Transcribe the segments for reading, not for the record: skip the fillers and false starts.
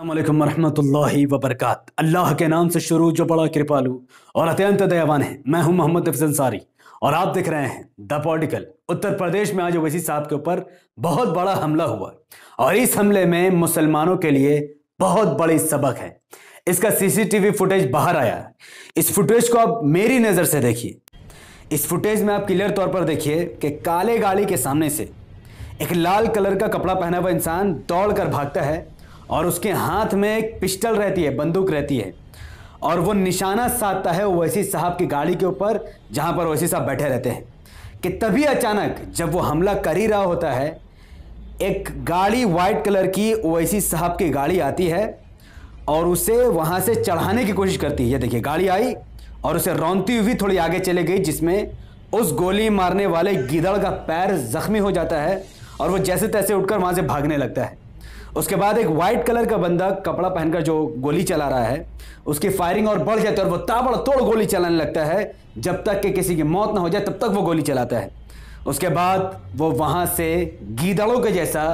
अस्सलामुअलैकुम वरहमतुल्लाहि वबरकात। अल्लाह के नाम से शुरू जो बड़ा कृपालु और अत्यंत दयावान है। मैं हूं मोहम्मद हफीज अंसारी और आप देख रहे हैं द पॉलिटिकल। उत्तर प्रदेश में आज ओवैसी साहब के ऊपर बहुत बड़ा हमला हुआ और इस हमले में मुसलमानों के लिए बहुत बड़ी सबक है। इसका सीसीटीवी फुटेज बाहर आया है। इस फुटेज को आप मेरी नज़र से देखिए। इस फुटेज में आप क्लियर तौर पर देखिए कि काले गाड़ी के सामने से एक लाल कलर का कपड़ा पहना हुआ इंसान दौड़ कर भागता है और उसके हाथ में एक पिस्टल रहती है, बंदूक रहती है और वो निशाना साधता है ओवैसी साहब की गाड़ी के ऊपर जहां पर ओवैसी साहब बैठे रहते हैं कि तभी अचानक जब वो हमला कर ही रहा होता है, एक गाड़ी वाइट कलर की ओवैसी साहब की गाड़ी आती है और उसे वहां से चढ़ाने की कोशिश करती है। ये देखिए, गाड़ी आई और उसे रौंदती हुई थोड़ी आगे चले गई, जिसमें उस गोली मारने वाले गिदड़ का पैर जख्मी हो जाता है और वो जैसे तैसे उठकर वहां से भागने लगता है। उसके बाद एक वाइट कलर का बंदा कपड़ा पहनकर जो गोली चला रहा है, उसकी फायरिंग और बढ़ जाती है और वो ताबड़तोड़ गोली चलाने लगता है। जब तक कि किसी की मौत ना हो जाए तब तक वो गोली चलाता है। उसके बाद वो वहां से गीदड़ों के जैसा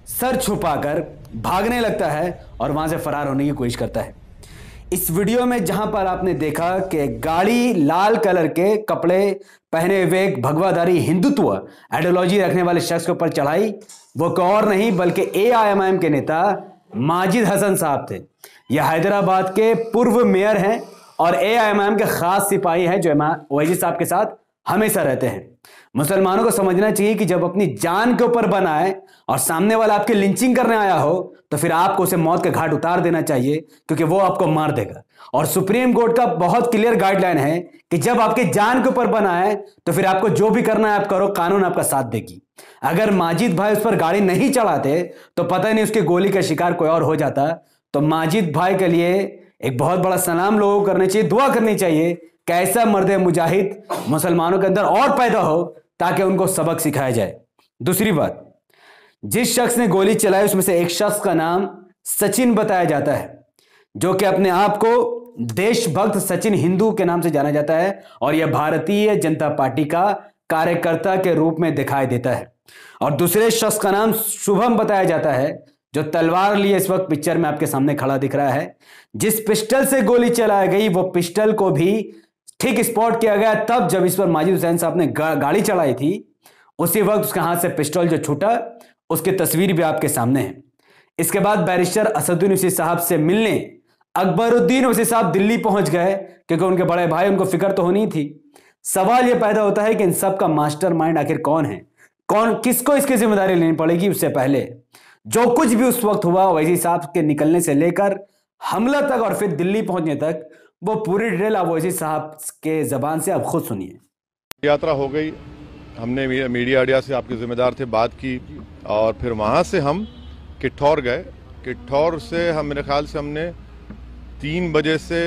सर छुपाकर भागने लगता है और वहां से फरार होने की कोशिश करता है। इस वीडियो में जहां पर आपने देखा कि गाड़ी लाल कलर के कपड़े पहने हुए एक भगवाधारी हिंदुत्व आइडियोलॉजी रखने वाले शख्स के ऊपर चढ़ाई, वो कोई और नहीं बल्कि एआईएमआईएम के नेता माजिद हसन साहब थे। यह हैदराबाद के पूर्व मेयर हैं और एआईएमआईएम के खास सिपाही हैं जो ओवैसी साहब के साथ हमेशा रहते हैं। मुसलमानों को समझना चाहिए कि जब अपनी जान के ऊपर बना है और सामने वाला आपकी लिंचिंग करने आया हो तो फिर आपको उसे मौत के घाट उतार देना चाहिए, क्योंकि वो आपको मार देगा। और सुप्रीम कोर्ट का बहुत क्लियर गाइडलाइन है कि जब आपकी जान के ऊपर बना है तो फिर आपको जो भी करना है आप करो, कानून आपका साथ देगी। अगर माजिद भाई उस पर गाड़ी नहीं चढ़ाते तो पता ही नहीं उसकी गोली का शिकार कोई और हो जाता। तो माजिद भाई के लिए एक बहुत बड़ा सलाम लोगों को करनी चाहिए, दुआ करनी चाहिए कि ऐसा मर्द मुजाहिद मुसलमानों के अंदर और पैदा हो ताकि उनको सबक सिखाया जाए। दूसरी बात, जिस शख्स ने गोली चलाई उसमें से एक शख्स का नाम सचिन बताया जाता है, जो कि अपने आप को देशभक्त सचिन हिंदू के नाम से जाना जाता है और यह भारतीय जनता पार्टी का कार्यकर्ता के रूप में दिखाई देता है। और दूसरे शख्स का नाम शुभम बताया जाता है, जो तलवार लिए इस वक्त पिक्चर में आपके सामने खड़ा दिख रहा है। जिस पिस्टल से गोली चलाई गई वो पिस्टल को भी ठीक स्पॉट किया गया तब जब इस पर माजिद हुसैन साहब ने गाड़ी चलाई थी। उसी वक्त उसके हाथ से पिस्टल जो छूटा उसकी तस्वीर भी आपके सामने है। इसके बाद बैरिस्टर असदुद्दीन ओवैसी साहब से मिलने अकबरुद्दीन ओवैसी साहब दिल्ली पहुंच गए, क्योंकि उनके बड़े भाई, उनको फिक्र तो होनी थी। सवाल यह पैदा होता है कि इन सब का मास्टरमाइंड आखिर कौन है, किसको इसकी जिम्मेदारी लेनी पड़ेगी। उससे पहले जो कुछ भी उस वक्त हुआ, ओवैसी साहब के निकलने से लेकर हमला तक और फिर दिल्ली पहुंचने तक, वो पूरी डिटेल आप ओवैसी साहब के जबान से आप खुद सुनिए। यात्रा हो गई, हमने मीडिया से आपके जिम्मेदार थे बात की और फिर वहाँ से हम किठौर गए। किठौर से हम मेरे ख्याल से हमने 3 बजे से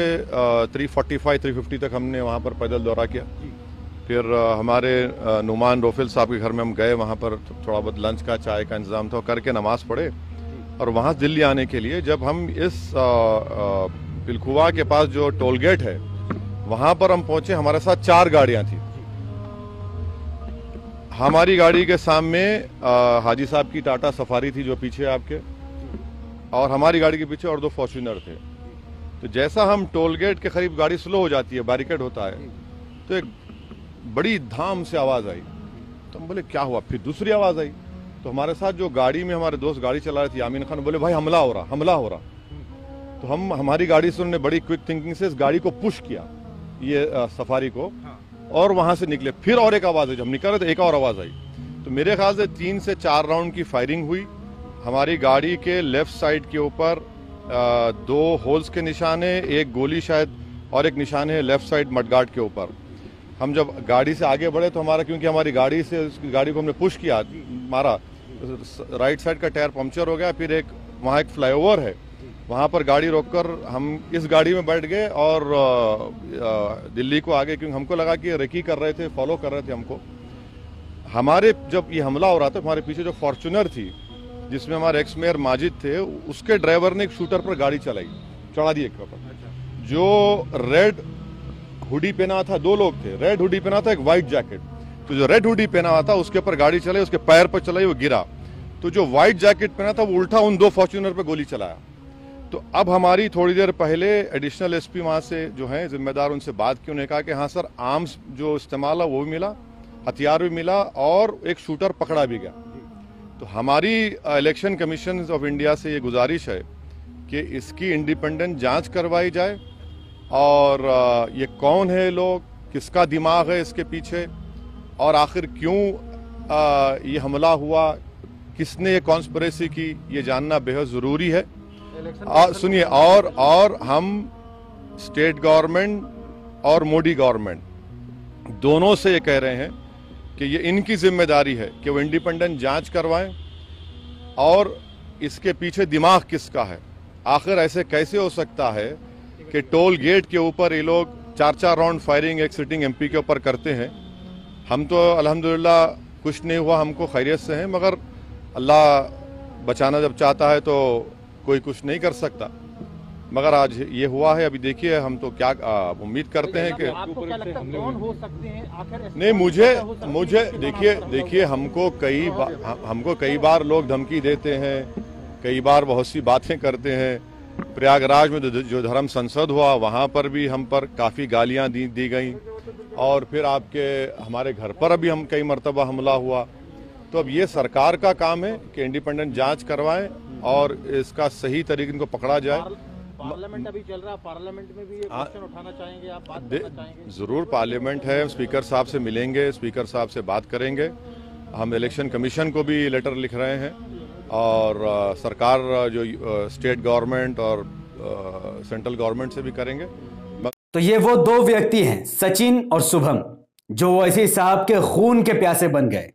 3:45-3:50 तक हमने वहाँ पर पैदल दौरा किया। फिर हमारे नुमान रोफिल साहब के घर में हम गए, वहाँ पर थोड़ा बहुत लंच का, चाय का इंतज़ाम था, करके नमाज़ पढ़े और वहाँ दिल्ली आने के लिए जब हम इस पिलखुवा के पास जो टोल गेट है वहाँ पर हम पहुँचे, हमारे साथ 4 गाड़ियाँ थी। हमारी गाड़ी के सामने हाजी साहब की टाटा सफारी थी जो पीछे आपके, और हमारी गाड़ी के पीछे और 2 फॉर्च्यूनर थे। तो जैसा हम टोल गेट के करीब गाड़ी स्लो हो जाती है, बैरिकेड होता है, तो एक बड़ी धाम से आवाज़ आई। तो हम बोले क्या हुआ, फिर दूसरी आवाज़ आई। तो हमारे साथ जो गाड़ी में हमारे दोस्त गाड़ी चला रहे थे, यामीन खान, बोले भाई हमला हो रहा, हमला हो रहा। तो हमारी गाड़ी से उन्होंने बड़ी क्विक थिंकिंग से इस गाड़ी को पुश किया, ये सफारी को, और वहां से निकले। फिर और एक आवाज़ आई, जब हम निकल रहे थे एक और आवाज़ आई। तो मेरे ख्याल से 3 से 4 राउंड की फायरिंग हुई। हमारी गाड़ी के लेफ्ट साइड के ऊपर 2 होल्स के निशान है, एक गोली शायद, और एक निशान है लेफ्ट साइड मडगार्ड के ऊपर। हम जब गाड़ी से आगे बढ़े तो क्योंकि हमारी गाड़ी से उस गाड़ी को हमने पुश किया, मारा, राइट साइड का टायर पंक्चर हो गया। फिर वहाँ एक फ्लाईओवर है, वहाँ पर गाड़ी रोककर हम इस गाड़ी में बैठ गए और दिल्ली को आगे, क्योंकि हमको लगा कि रेकी कर रहे थे, फॉलो कर रहे थे हमको। हमारे जब ये हमला हो रहा था, हमारे पीछे जो फॉर्च्यूनर थी जिसमें हमारे एक्स मेयर माजिद थे, उसके ड्राइवर ने एक शूटर पर गाड़ी चढ़ा दी एक पर। जो रेड हुडी पहना था, 2 लोग थे, रेड हुडी पहना था, एक व्हाइट जैकेट। तो जो रेड हुडी पहना हुआ था उसके ऊपर गाड़ी चलाई, उसके पैर पर चलाई, वो गिरा। तो जो व्हाइट जैकेट पहना था वो उल्टा उन 2 फॉर्च्यूनर पर गोली चलाया। तो अब हमारी थोड़ी देर पहले एडिशनल एसपी वहाँ से जो हैं जिम्मेदार, उनसे बात की। उन्होंने कहा कि हाँ सर, आर्म्स जो इस्तेमाल है वो भी मिला, हथियार भी मिला और एक शूटर पकड़ा भी गया। तो हमारी इलेक्शन कमीशन ऑफ इंडिया से ये गुजारिश है कि इसकी इंडिपेंडेंट जांच करवाई जाए और ये कौन है लोग, किसका दिमाग है इसके पीछे और आखिर क्यों ये हमला हुआ, किसने ये कॉन्स्पिरेसी की, ये जानना बेहद ज़रूरी है। सुनिए, और हम स्टेट गवर्नमेंट और मोदी गवर्नमेंट दोनों से ये कह रहे हैं कि ये इनकी जिम्मेदारी है कि वो इंडिपेंडेंट जांच करवाएं और इसके पीछे दिमाग किसका है। आखिर ऐसे कैसे हो सकता है कि टोल गेट के ऊपर ये लोग 4-4 राउंड फायरिंग एक सिटिंग एमपी के ऊपर करते हैं। हम तो अल्हम्दुलिल्लाह कुछ नहीं हुआ, हमको खैरियत से हैं, मगर अल्लाह बचाना जब चाहता है तो कोई कुछ नहीं कर सकता। मगर आज ये हुआ है। अभी देखिए, हम तो क्या उम्मीद करते हैं कि आपको क्या लगता है कौन हो सकते हैं आखिर? नहीं, मुझे देखिए हमको कई बार लोग धमकी देते हैं, कई बार बहुत सी बातें करते हैं। प्रयागराज में जो धर्म संसद हुआ वहाँ पर भी हम पर काफ़ी गालियाँ दी गई और फिर हमारे घर पर अभी हम कई मरतबा हमला हुआ। तो अब ये सरकार का काम है कि इंडिपेंडेंट जांच करवाएं और इसका सही तरीके इनको पकड़ा जाए। पार्लियामेंट अभी चल रहा है, पार्लियामेंट में भी ये क्वेश्चन उठाना चाहेंगे आप, बात करना चाहेंगे? जरूर, पार्लियामेंट है, स्पीकर साहब से मिलेंगे, स्पीकर साहब से बात करेंगे। हम इलेक्शन कमीशन को भी लेटर लिख रहे हैं और सरकार जो स्टेट गवर्नमेंट और सेंट्रल गवर्नमेंट से भी करेंगे। तो ये वो दो व्यक्ति हैं, सचिन और शुभम, जो ओवैसी साहब के खून के प्यासे बन गए।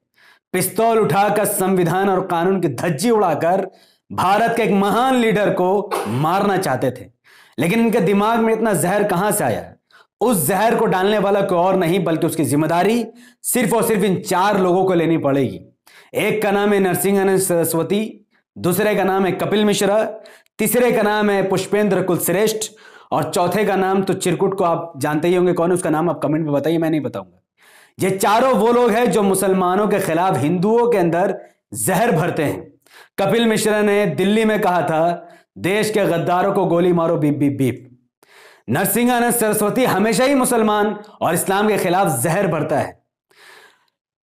पिस्तौल उठाकर संविधान और कानून की धज्जी उड़ाकर भारत के एक महान लीडर को मारना चाहते थे, लेकिन इनके दिमाग में इतना जहर कहां से आया? उस जहर को डालने वाला कोई और नहीं बल्कि उसकी जिम्मेदारी सिर्फ और सिर्फ इन 4 लोगों को लेनी पड़ेगी। एक का नाम है नरसिंहानंद सरस्वती, दूसरे का नाम है कपिल मिश्रा, तीसरे का नाम है पुष्पेंद्र कुलश्रेष्ठ और चौथे का नाम तो चिरकुट को आप जानते ही होंगे। कौन है उसका नाम? आप कमेंट में बताइए, मैं नहीं बताऊंगा। ये चारों वो लोग हैं जो मुसलमानों के खिलाफ हिंदुओं के अंदर जहर भरते हैं। कपिल मिश्रा ने दिल्ली में कहा था, देश के गद्दारों को गोली मारो, beep beep beep. Narsinghanand Saraswati हमेशा ही मुसलमान और इस्लाम के खिलाफ जहर भरता है।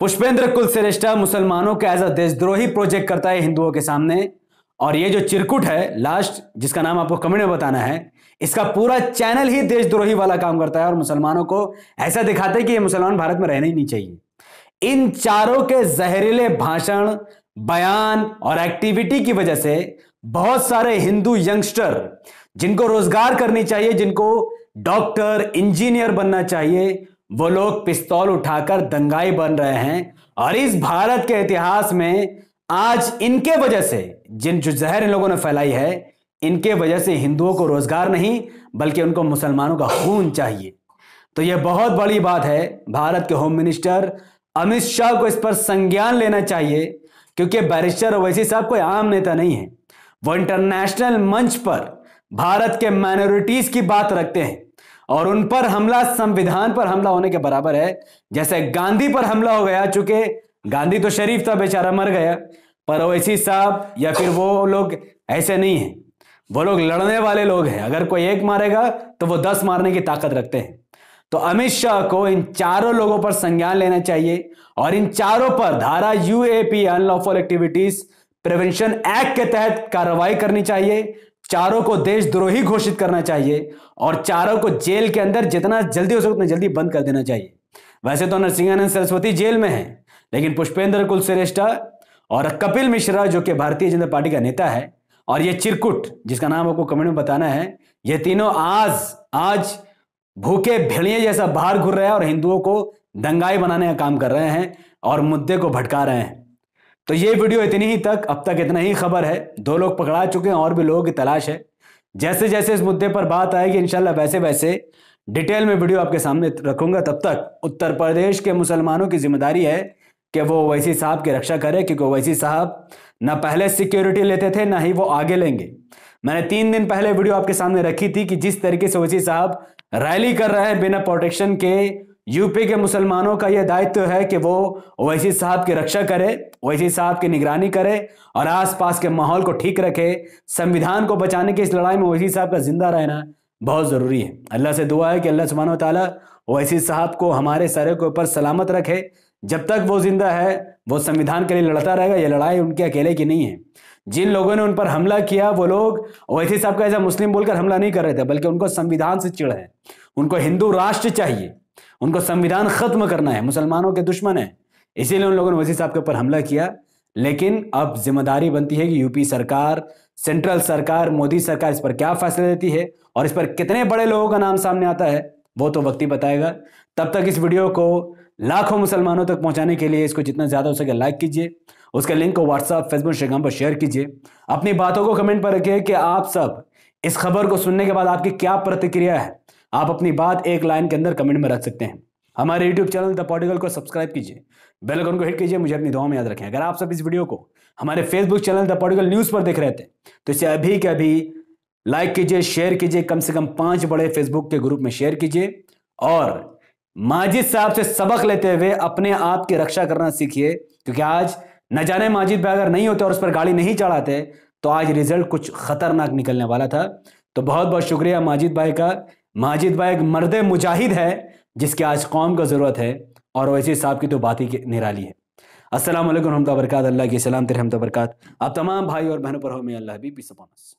पुष्पेंद्र कुलश्रेष्ठ मुसलमानों का एज अ देशद्रोही प्रोजेक्ट करता है हिंदुओं के सामने। और ये जो चिरकुट है लास्ट, जिसका नाम आपको कमेंट में बताना है, इसका पूरा चैनल ही देशद्रोही वाला काम करता है और मुसलमानों को ऐसा दिखाता है कि ये मुसलमान भारत में रहना ही नहीं चाहिए। इन चारों के जहरीले भाषण, बयान और एक्टिविटी की वजह से बहुत सारे हिंदू यंगस्टर जिनको रोजगार करनी चाहिए, जिनको डॉक्टर, इंजीनियर बनना चाहिए, वो लोग पिस्तौल उठाकर दंगाई बन रहे हैं। और इस भारत के इतिहास में आज इनके वजह से, जो जहर इन लोगों ने फैलाई है, इनके वजह से हिंदुओं को रोजगार नहीं बल्कि उनको मुसलमानों का खून चाहिए। तो यह बहुत बड़ी बात है। भारत के होम मिनिस्टर अमित शाह को इस पर संज्ञान लेना चाहिए, क्योंकि बैरिस्टर ओवैसी साहब कोई आम नेता नहीं है। वो इंटरनेशनल मंच पर भारत के माइनॉरिटीज की बात रखते हैं और उन पर हमला संविधान पर हमला होने के बराबर है। जैसे गांधी पर हमला हो गया, चूंकि गांधी तो शरीफ था, बेचारा मर गया, पर ओवैसी साहब या फिर वो लोग ऐसे नहीं हैं। वो लोग लड़ने वाले लोग हैं। अगर कोई एक मारेगा तो वो 10 मारने की ताकत रखते हैं। तो अमित शाह को इन चारों लोगों पर संज्ञान लेना चाहिए और इन चारों पर धारा UAP unlawful activities prevention act के तहत कार्रवाई करनी चाहिए। चारों को देशद्रोही घोषित करना चाहिए और चारों को जेल के अंदर जितना जल्दी हो सके उतना जल्दी बंद कर देना चाहिए। वैसे तो नरसिंहानंद सरस्वती जेल में है, लेकिन पुष्पेंद्र कुलश्रेष्ठ और कपिल मिश्रा जो कि भारतीय जनता पार्टी का नेता है, और ये चिरकुट जिसका नाम आपको कमेंट में बताना है, ये तीनों आज भूखे भेड़िए जैसा बाहर घूर रहे हैं और हिंदुओं को दंगाई बनाने का काम कर रहे हैं और मुद्दे को भटका रहे हैं। तो ये वीडियो इतनी ही तक, अब तक इतना ही खबर है। 2 लोग पकड़ा चुके हैं और भी लोगों की तलाश है। जैसे जैसे इस मुद्दे पर बात आएगी इंशाल्लाह वैसे वैसे डिटेल में वीडियो आपके सामने रखूंगा। तब तक उत्तर प्रदेश के मुसलमानों की जिम्मेदारी है कि वो ओवैसी साहब की रक्षा करे, क्योंकि ओवैसी साहब ना पहले सिक्योरिटी लेते थे ना ही वो आगे लेंगे। मैंने 3 दिन पहले वीडियो आपके सामने रखी थी कि जिस तरीके से ओवैसी साहब रैली कर रहे हैं बिना प्रोटेक्शन के यूपी के मुसलमानों का यह दायित्व है कि वो ओवैसी साहब की रक्षा करे, ओवैसी साहब की निगरानी करे और आसपास के माहौल को ठीक रखे। संविधान को बचाने की इस लड़ाई में ओवैसी साहब का जिंदा रहना बहुत जरूरी है। अल्लाह से दुआ है कि अल्लाह सुब्हानो व तआला ओवैसी साहब को हमारे सर के ऊपर सलामत रखे। जब तक वो जिंदा है वो संविधान के लिए लड़ता रहेगा। ये लड़ाई उनके अकेले की नहीं है। जिन लोगों ने उन पर हमला किया वो लोग ओवैसी साहब का ऐसा मुस्लिम बोलकर हमला नहीं कर रहे थे, बल्कि उनको संविधान से चिढ़ है। उनको हिंदू राष्ट्र चाहिए, उनको संविधान खत्म करना है, मुसलमानों के दुश्मन है, इसीलिए उन लोगों ने ओवैसी साहब के ऊपर हमला किया। लेकिन अब जिम्मेदारी बनती है कि यूपी सरकार, सेंट्रल सरकार, मोदी सरकार इस पर क्या फैसले लेती है और इस पर कितने बड़े लोगों का नाम सामने आता है वो तो वक्त ही बताएगा। तब तक इस वीडियो को लाखों मुसलमानों तक पहुंचाने के लिए इसको जितना ज्यादा हो सके लाइक कीजिए, उसके लिंक को व्हाट्सएप, फेसबुक, इंस्टाग्राम पर शेयर कीजिए। अपनी बातों को कमेंट पर रखिए कि आप सब इस खबर को सुनने के बाद आपकी क्या प्रतिक्रिया है। आप अपनी बात एक लाइन के अंदर कमेंट में रख सकते हैं। हमारे यूट्यूब चैनल द पॉलिटिकल को सब्सक्राइब कीजिए, बेल आइकन को हिट कीजिए, मुझे अपनी दुआ में याद रखें। अगर आप सब इस वीडियो को हमारे Facebook channel the political news पर देख रहे थे तो इसे अभी के अभी लाइक कीजिए, शेयर कीजिए, कम से कम 5 बड़े फेसबुक के ग्रुप में शेयर कीजिए और माजिद साहब से सबक लेते हुए अपने आप की रक्षा करना सीखिए। क्योंकि आज न जाने माजिद भाई अगर नहीं होते और उस पर गाड़ी नहीं चढ़ाते तो आज रिजल्ट कुछ खतरनाक निकलने वाला था। तो बहुत बहुत शुक्रिया माजिद भाई का। माजिद भाई एक मर्द मुजाहिद है जिसकी आज कौम को जरूरत है और ओवैसी साहब की तो बात ही निराली है। अस्सलाम वालेकुम रहमतुल्लाहि व बरकातहू। अल्लाह की सलाम रहमत बरकात आप तमाम भाई और बहनों पर हो। मैं अल्लाह हबीब पीस अपॉन अस।